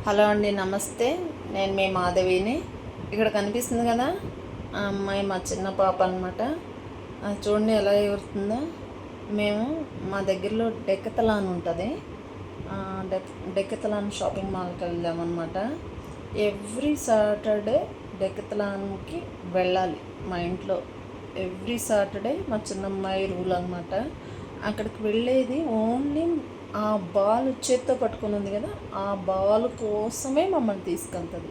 Hello అండి, నమస్తే. నేను మీ మాధవిని. ఇక్కడ కనిపిస్తుంది కదా, ఆ అమ్మాయి మా చిన్న పాప అనమాట. చూడండి ఎలా ఎగురుతుందో. మేము మా దగ్గరలో డెక్కతలాన్ ఉంటుంది. డెక్కతలాన్ షాపింగ్ మాల్కి వెళ్దామన్నమాట. ఎవ్రీ సాటర్డే డెక్కతలాన్కి వెళ్ళాలి మా ఇంట్లో. ఎవ్రీ సాటర్డే మా చిన్నమ్మాయి రూల్ అనమాట. అక్కడికి వెళ్ళేది ఓన్లీ ఆ బాల్ చేత్తో పట్టుకుని ఉంది కదా, ఆ బాల్ కోసమే మమ్మల్ని తీసుకెళ్తుంది.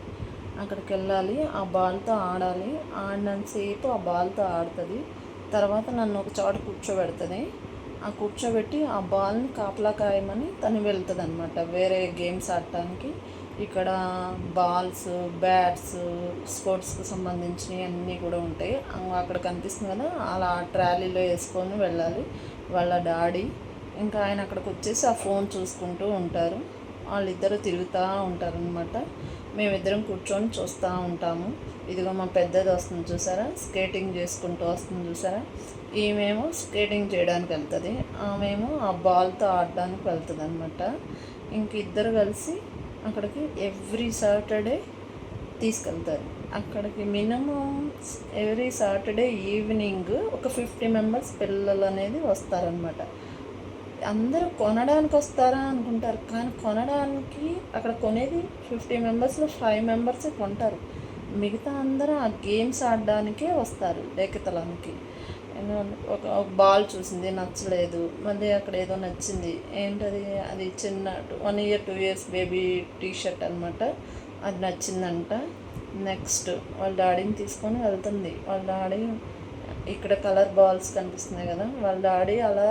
అక్కడికి వెళ్ళాలి, ఆ బాల్తో ఆడాలి. ఆడినంతసేపు ఆ బాల్తో ఆడుతుంది. తర్వాత నన్ను ఒక చోట కూర్చోబెడుతుంది. ఆ కూర్చోబెట్టి ఆ బాల్ని కాపలా కాయమని తను వెళ్తుంది అనమాట వేరే గేమ్స్ ఆడటానికి. ఇక్కడ బాల్స్, బ్యాట్స్, స్పోర్ట్స్కి సంబంధించినవి అన్నీ కూడా ఉంటాయి. అక్కడ కనిపిస్తుంది కదా, అలా ట్రాలీలో వేసుకొని వెళ్ళాలి. వాళ్ళ డాడీ ఇంకా ఆయన అక్కడికి వచ్చేసి ఆ ఫోన్ చూసుకుంటూ ఉంటారు. వాళ్ళిద్దరూ తిరుగుతూ ఉంటారనమాట. మేమిద్దరం కూర్చొని చూస్తూ ఉంటాము. ఇదిగో మా పెద్దది వస్తుంది చూసారా, స్కేటింగ్ చేసుకుంటూ వస్తుంది చూసారా. ఈమెమో స్కేటింగ్ చేయడానికి వెళ్తుంది, ఆమెమో ఆ బాల్తో ఆడడానికి వెళ్తుంది అనమాట. ఇంక ఇద్దరు కలిసి అక్కడికి ఎవ్రీ సాటర్డే తీసుకెళ్తారు. అక్కడికి మినిమం ఎవ్రీ సాటర్డే ఈవినింగ్ ఒక 50 మెంబర్స్ పిల్లలు అనేది వస్తారనమాట. అందరూ కొనడానికి వస్తారా అనుకుంటారు, కానీ కొనడానికి అక్కడ కొనేది 50 మెంబర్స్లో 5 మెంబర్సే కొంటారు. మిగతా అందరూ ఆ గేమ్స్ ఆడడానికే వస్తారు డేకెతలానికి. ఒక బాల్ చూసింది, నచ్చలేదు. మళ్ళీ అక్కడ ఏదో నచ్చింది. ఏంటది, అది చిన్న 1 year 2 years బేబీ టీషర్ట్ అనమాట. అది నచ్చిందంట. నెక్స్ట్ వాళ్ళ డాడీని తీసుకొని వెళ్తుంది. వాళ్ళ డాడీ ఇక్కడ కలర్ బాల్స్ కనిపిస్తున్నాయి కదా, వాళ్ళ డాడీ అలా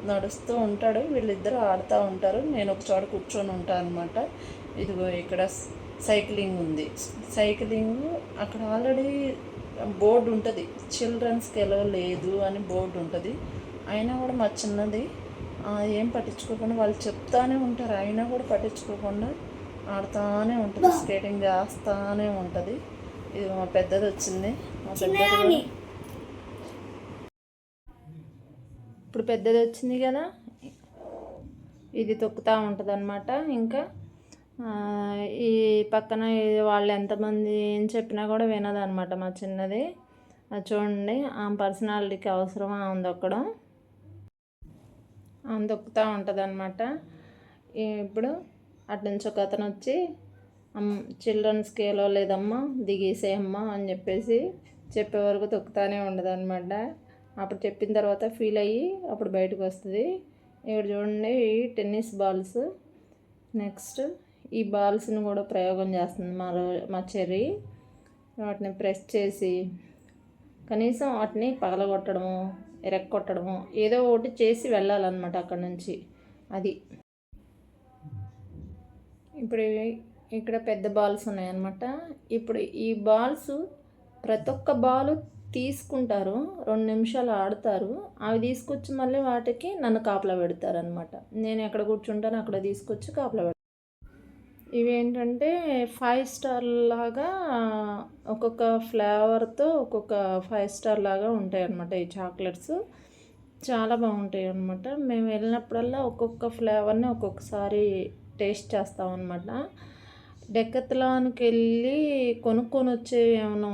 నడుస్తూ ఉంటాడు, వీళ్ళిద్దరూ ఆడుతూ ఉంటారు. నేను ఒక చోట కూర్చొని ఉంటాను అనమాట. ఇదిగో ఇక్కడ సైక్లింగ్ ఉంది. సైక్లింగ్ అక్కడ ఆల్రెడీ బోర్డు ఉంటుంది, చిల్డ్రన్స్కి ఎలా లేదు అని బోర్డు ఉంటుంది. అయినా కూడా మా చిన్నది ఏం పట్టించుకోకుండా, వాళ్ళు చెప్తానే ఉంటారు, అయినా కూడా పట్టించుకోకుండా ఆడుతూనే ఉంటుంది, స్కేటింగ్ చేస్తూనే ఉంటుంది. ఇది మా పెద్దది వచ్చింది. మా పెద్దది ఇప్పుడు పెద్దది వచ్చింది కదా, ఇది తొక్కుతూ ఉంటుంది అనమాట. ఇంకా ఈ పక్కన వాళ్ళు ఎంతమంది ఏం చెప్పినా కూడా వినదనమాట మా చిన్నది. అది చూడండి, ఆమె పర్సనాలిటీకి అవసరం ఆమె దొక్కడం. ఆమె దొక్కుతూ ఉంటుంది అనమాట. ఇప్పుడు అటు నుంచి ఒక అతను వచ్చి, చిల్డ్రన్ స్కేలో లేదమ్మా, దిగేసేయమ్మా అని చెప్పేసి చెప్పే వరకు తొక్కుతానే ఉండదు అనమాట. అప్పుడు చెప్పిన తర్వాత ఫీల్ అయ్యి అప్పుడు బయటకు వస్తుంది. ఇక్కడ చూడండి, ఈ టెన్నిస్ బాల్స్. నెక్స్ట్ ఈ బాల్స్ని కూడా ప్రయోగం చేస్తుంది మా చెర్రీ. వాటిని ప్రెస్ చేసి కనీసం వాటిని పగలగొట్టడము, ఎరక్కొట్టడము ఏదో ఒకటి చేసి వెళ్ళాలన్నమాట అక్కడ నుంచి. అది ఇప్పుడు ఇక్కడ పెద్ద బాల్స్ ఉన్నాయన్నమాట. ఇప్పుడు ఈ బాల్స్ ప్రతి ఒక్క బాలు తీసుకుంటారు, 2 నిమిషాలు ఆడతారు. అవి తీసుకొచ్చి మళ్ళీ వాటికి నన్ను కాపలా పెడతారనమాట. నేను ఎక్కడ కూర్చుంటానో అక్కడ తీసుకొచ్చి కాపలా పెడతాను. ఇవేంటంటే 5 స్టార్ లాగా, ఒక్కొక్క ఫ్లేవర్తో ఒక్కొక్క 5 స్టార్ లాగా ఉంటాయి అన్నమాట. ఈ చాక్లెట్స్ చాలా బాగుంటాయి అన్నమాట. మేము వెళ్ళినప్పుడల్లా ఒక్కొక్క ఫ్లేవర్ని ఒక్కొక్కసారి టేస్ట్ చేస్తామన్నమాట. డెక్కత్లాన్కి వెళ్ళి కొనుక్కొని వచ్చేవి ఏమైనా